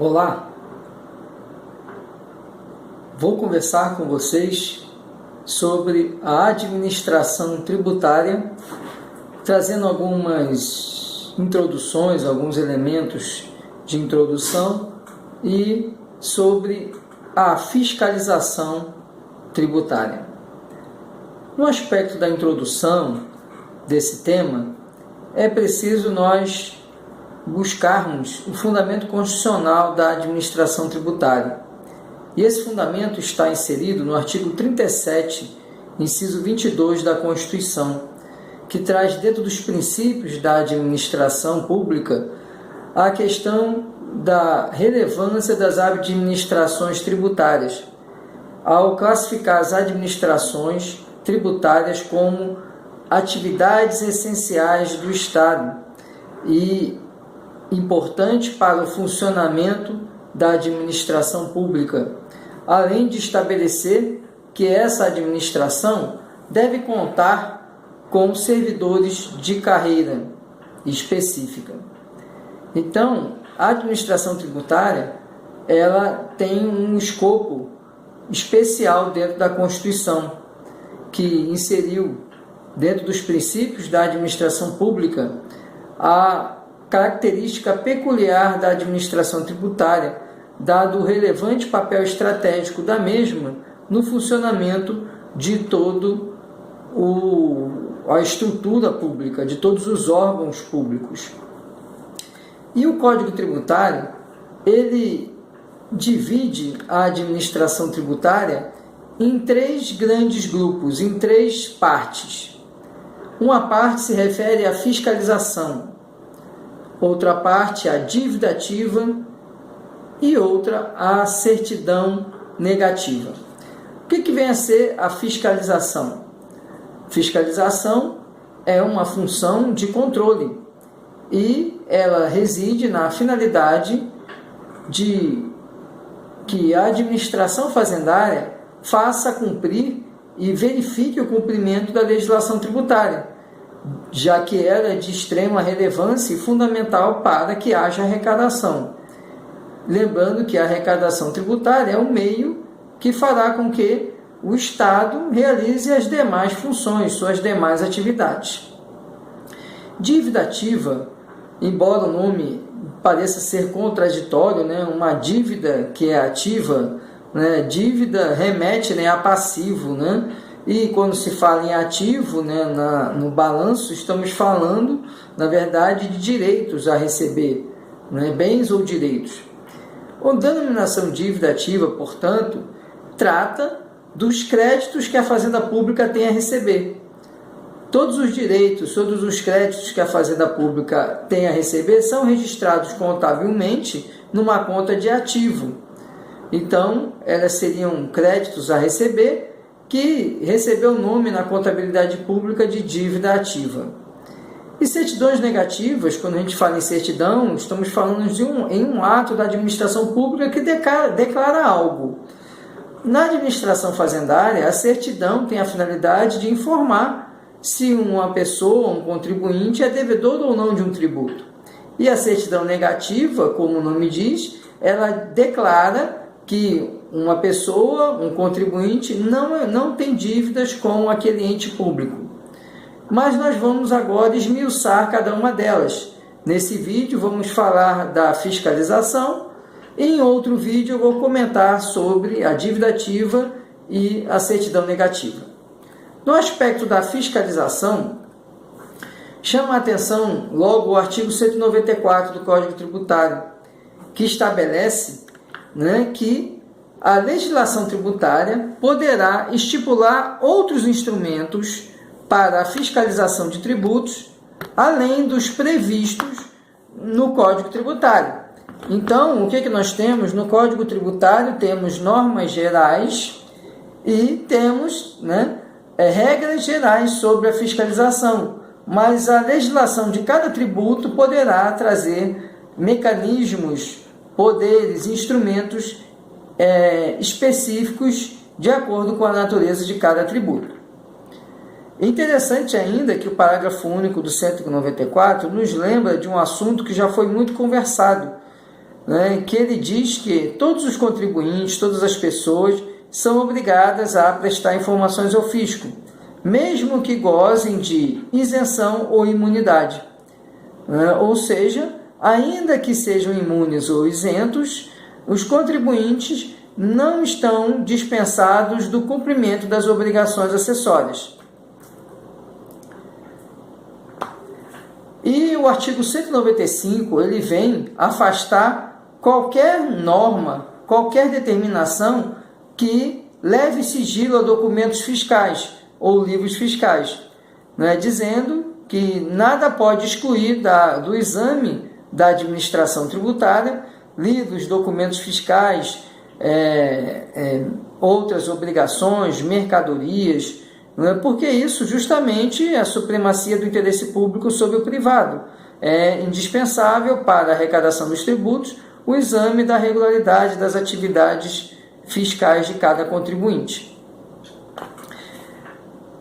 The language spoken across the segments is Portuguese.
Olá, vou conversar com vocês sobre a administração tributária, trazendo algumas introduções, alguns elementos de introdução e sobre a fiscalização tributária. No aspecto da introdução desse tema, é preciso nós buscarmos o fundamento constitucional da administração tributária. E esse fundamento está inserido no artigo 37, inciso 22 da Constituição, que traz dentro dos princípios da administração pública a questão da relevância das administrações tributárias, ao classificar as administrações tributárias como atividades essenciais do Estado e importante para o funcionamento da administração pública, além de estabelecer que essa administração deve contar com servidores de carreira específica. Então, a administração tributária, ela tem um escopo especial dentro da Constituição, que inseriu dentro dos princípios da administração pública a característica peculiar da administração tributária, dado o relevante papel estratégico da mesma no funcionamento de todo a estrutura pública, de todos os órgãos públicos. E o Código Tributário, ele divide a administração tributária em três grandes grupos, em três partes. Uma parte se refere à fiscalização, outra parte à dívida ativa e outra à certidão negativa. O que vem a ser a fiscalização? Fiscalização é uma função de controle e ela reside na finalidade de que a administração fazendária faça cumprir e verifique o cumprimento da legislação tributária, já que ela é de extrema relevância e fundamental para que haja arrecadação. Lembrando que a arrecadação tributária é um meio que fará com que o Estado realize as demais funções, suas demais atividades. Dívida ativa, embora o nome pareça ser contraditório, uma dívida que é ativa, dívida remete a passivo, E quando se fala em ativo, no balanço, estamos falando, na verdade, de direitos a receber, bens ou direitos. A denominação dívida ativa, portanto, trata dos créditos que a Fazenda Pública tem a receber. Todos os direitos, todos os créditos que a Fazenda Pública tem a receber são registrados contabilmente numa conta de ativo. Então, elas seriam créditos a receber que recebeu o nome na contabilidade pública de dívida ativa. E certidões negativas, quando a gente fala em certidão, estamos falando em um ato da administração pública que declara algo. Na administração fazendária, a certidão tem a finalidade de informar se uma pessoa, um contribuinte, é devedor ou não de um tributo. E a certidão negativa, como o nome diz, ela declara que uma pessoa, um contribuinte, não tem dívidas com aquele ente público. Mas nós vamos agora esmiuçar cada uma delas. Nesse vídeo vamos falar da fiscalização e em outro vídeo eu vou comentar sobre a dívida ativa e a certidão negativa. No aspecto da fiscalização, chama a atenção logo o artigo 194 do Código Tributário, que estabelece que a legislação tributária poderá estipular outros instrumentos para a fiscalização de tributos, além dos previstos no Código Tributário. Então, o que nós temos? No Código Tributário temos normas gerais e temos regras gerais sobre a fiscalização, mas a legislação de cada tributo poderá trazer mecanismos, poderes, instrumentos específicos de acordo com a natureza de cada tributo. É interessante ainda que o parágrafo único do 194 nos lembra de um assunto que já foi muito conversado né, que ele diz que todos os contribuintes, todas as pessoas, são obrigadas a prestar informações ao fisco, mesmo que gozem de isenção ou imunidade. Ou seja, ainda que sejam imunes ou isentos, os contribuintes não estão dispensados do cumprimento das obrigações acessórias. E o artigo 195, ele vem afastar qualquer norma, qualquer determinação que leve sigilo a documentos fiscais ou livros fiscais, né? Dizendo que nada pode excluir do exame da administração tributária livros, documentos fiscais, outras obrigações, mercadorias, né? Porque isso justamente é a supremacia do interesse público sobre o privado. É indispensável para a arrecadação dos tributos o exame da regularidade das atividades fiscais de cada contribuinte.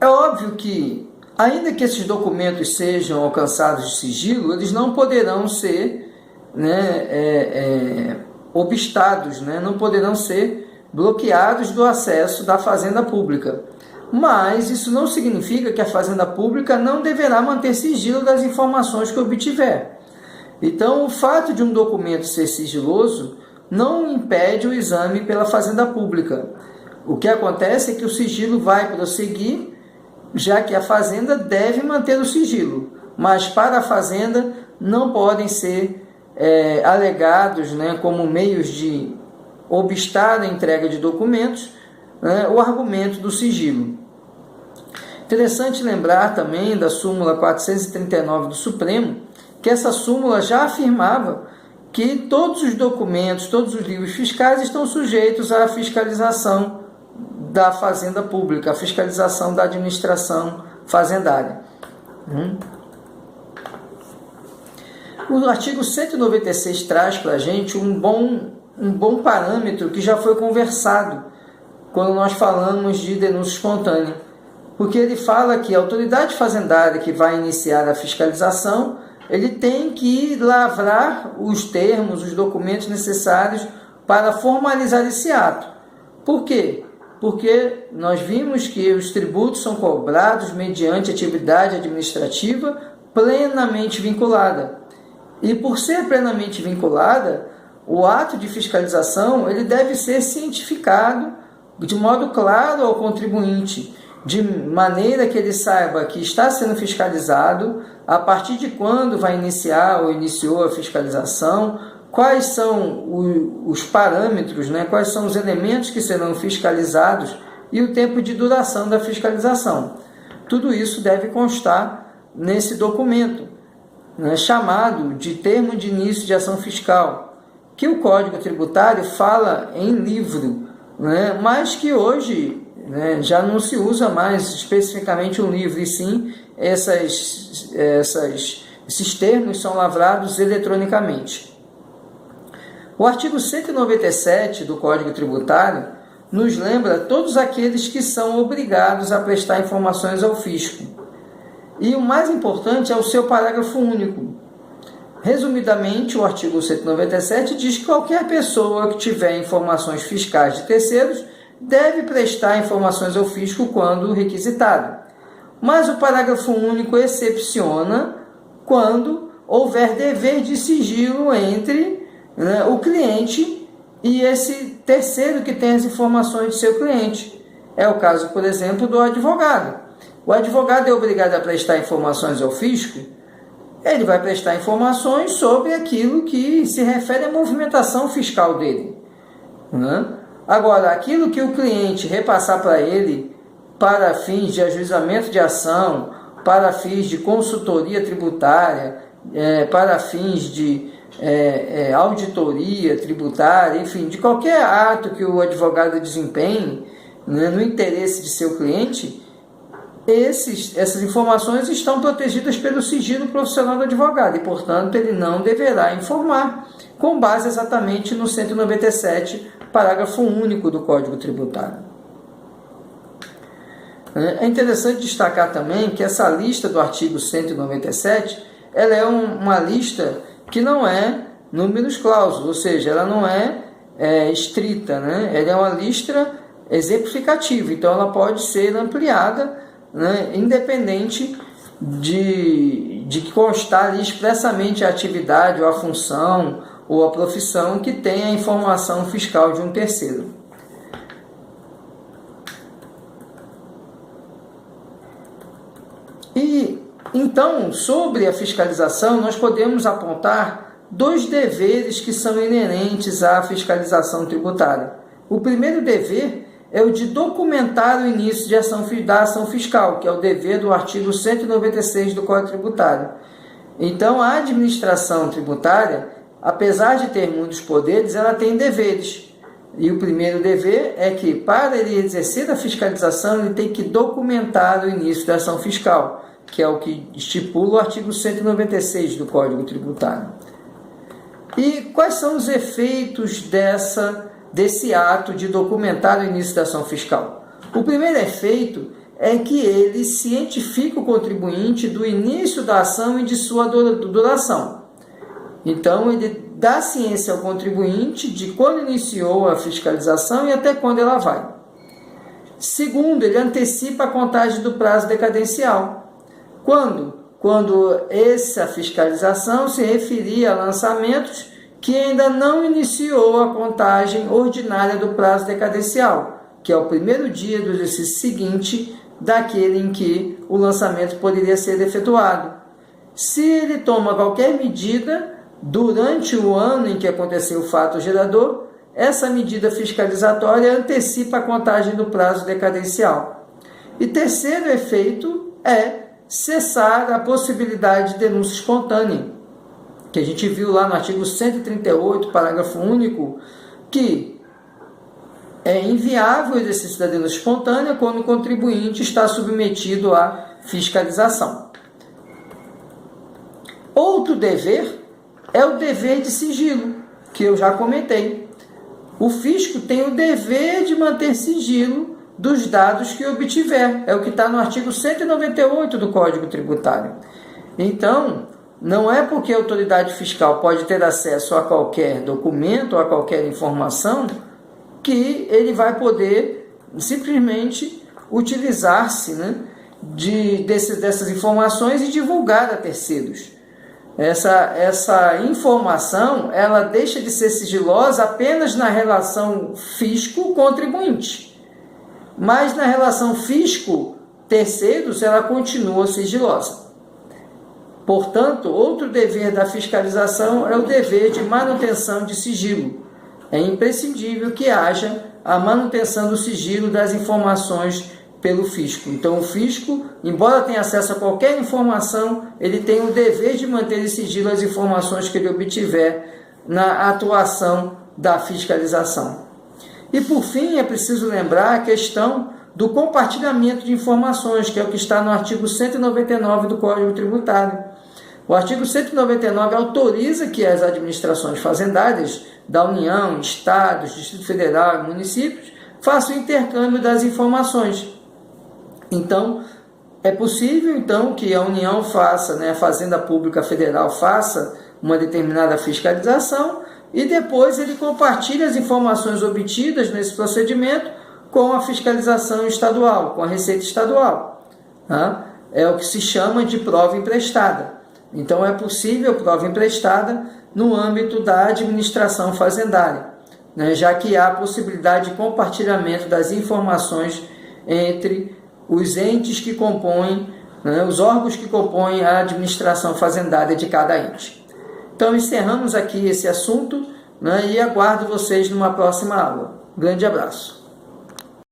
É óbvio que, ainda que esses documentos sejam alcançados de sigilo, eles não poderão ser, obstados, não poderão ser bloqueados do acesso da Fazenda Pública. Mas isso não significa que a Fazenda Pública não deverá manter sigilo das informações que obtiver. Então, o fato de um documento ser sigiloso não impede o exame pela Fazenda Pública. O que acontece é que o sigilo vai prosseguir, já que a Fazenda deve manter o sigilo, mas para a Fazenda não podem ser alegados como meios de obstar a entrega de documentos o argumento do sigilo. Interessante lembrar também da súmula 439 do Supremo, que essa súmula já afirmava que todos os documentos, todos os livros fiscais estão sujeitos à fiscalização da Fazenda Pública, a fiscalização da administração fazendária. O artigo 196 traz para a gente um bom parâmetro que já foi conversado quando nós falamos de denúncia espontânea, porque ele fala que a autoridade fazendária que vai iniciar a fiscalização, ele tem que lavrar os termos, os documentos necessários para formalizar esse ato. Por quê? Porque nós vimos que os tributos são cobrados mediante atividade administrativa plenamente vinculada. E por ser plenamente vinculada, o ato de fiscalização ele deve ser cientificado de modo claro ao contribuinte, de maneira que ele saiba que está sendo fiscalizado, a partir de quando vai iniciar ou iniciou a fiscalização, quais são os parâmetros, quais são os elementos que serão fiscalizados e o tempo de duração da fiscalização. Tudo isso deve constar nesse documento, chamado de termo de início de ação fiscal, que o Código Tributário fala em livro, mas que hoje já não se usa mais especificamente um livro, e sim esses termos são lavrados eletronicamente. O artigo 197 do Código Tributário nos lembra todos aqueles que são obrigados a prestar informações ao fisco. E o mais importante é o seu parágrafo único. Resumidamente, o artigo 197 diz que qualquer pessoa que tiver informações fiscais de terceiros deve prestar informações ao fisco quando requisitado. Mas o parágrafo único excepciona quando houver dever de sigilo entre o cliente e esse terceiro que tem as informações de seu cliente. É o caso, por exemplo, do advogado. O advogado é obrigado a prestar informações ao fisco. Ele vai prestar informações sobre aquilo que se refere à movimentação fiscal dele. Agora, aquilo que o cliente repassar para ele para fins de ajuizamento de ação, para fins de consultoria tributária, para fins de auditoria tributária, enfim, de qualquer ato que o advogado desempenhe no interesse de seu cliente, essas informações estão protegidas pelo sigilo profissional do advogado e, portanto, ele não deverá informar, com base exatamente no 197, parágrafo único do Código Tributário. É interessante destacar também que essa lista do artigo 197 ela é uma lista que não é numerus clausus, ou seja, ela não é estrita, né? Ela é uma lista exemplificativa, então ela pode ser ampliada, né, independente de constar ali expressamente a atividade ou a função ou a profissão que tem a informação fiscal de um terceiro. E então, sobre a fiscalização, nós podemos apontar 2 deveres que são inerentes à fiscalização tributária. O primeiro dever é o de documentar o início da ação fiscal, que é o dever do artigo 196 do Código Tributário. Então, a administração tributária, apesar de ter muitos poderes, ela tem deveres. E o primeiro dever é que, para ele exercer a fiscalização, ele tem que documentar o início da ação fiscal, que é o que estipula o artigo 196 do Código Tributário. E quais são os efeitos desse ato de documentar o início da ação fiscal? O primeiro efeito é que ele cientifica o contribuinte do início da ação e de sua duração. Então, ele dá ciência ao contribuinte de quando iniciou a fiscalização e até quando ela vai. Segundo, ele antecipa a contagem do prazo decadencial. Quando? Quando essa fiscalização se referia a lançamentos que ainda não iniciou a contagem ordinária do prazo decadencial, que é o primeiro dia do exercício seguinte daquele em que o lançamento poderia ser efetuado. Se ele toma qualquer medida durante o ano em que aconteceu o fato gerador, essa medida fiscalizatória antecipa a contagem do prazo decadencial. E terceiro efeito é cessar a possibilidade de denúncia espontânea, que a gente viu lá no artigo 138, parágrafo único, que é inviável o exercício da denúncia espontânea quando o contribuinte está submetido à fiscalização. Outro dever é o dever de sigilo, que eu já comentei. O fisco tem o dever de manter sigilo dos dados que obtiver. É o que está no artigo 198 do Código Tributário. Então, não é porque a autoridade fiscal pode ter acesso a qualquer documento ou a qualquer informação que ele vai poder simplesmente utilizar-se, né, dessas informações e divulgar a terceiros. Essa informação, ela deixa de ser sigilosa apenas na relação fisco-contribuinte. Mas na relação fisco-terceiros, ela continua sigilosa. Portanto, outro dever da fiscalização é o dever de manutenção de sigilo. É imprescindível que haja a manutenção do sigilo das informações pelo fisco. Então, o fisco, embora tenha acesso a qualquer informação, ele tem o dever de manter em sigilo as informações que ele obtiver na atuação da fiscalização. E, por fim, é preciso lembrar a questão do compartilhamento de informações, que é o que está no artigo 199 do Código Tributário. O artigo 199 autoriza que as administrações fazendárias da União, Estados, Distrito Federal e municípios façam o intercâmbio das informações. Então, é possível então que a União faça, né, a Fazenda Pública Federal faça uma determinada fiscalização e depois ele compartilha as informações obtidas nesse procedimento com a fiscalização estadual, com a Receita Estadual. Tá? É o que se chama de prova emprestada. Então, é possível prova emprestada no âmbito da administração fazendária, né, já que há a possibilidade de compartilhamento das informações entre os entes que compõem, né, os órgãos que compõem a administração fazendária de cada ente. Então, encerramos aqui esse assunto, né, e aguardo vocês numa próxima aula. Grande abraço.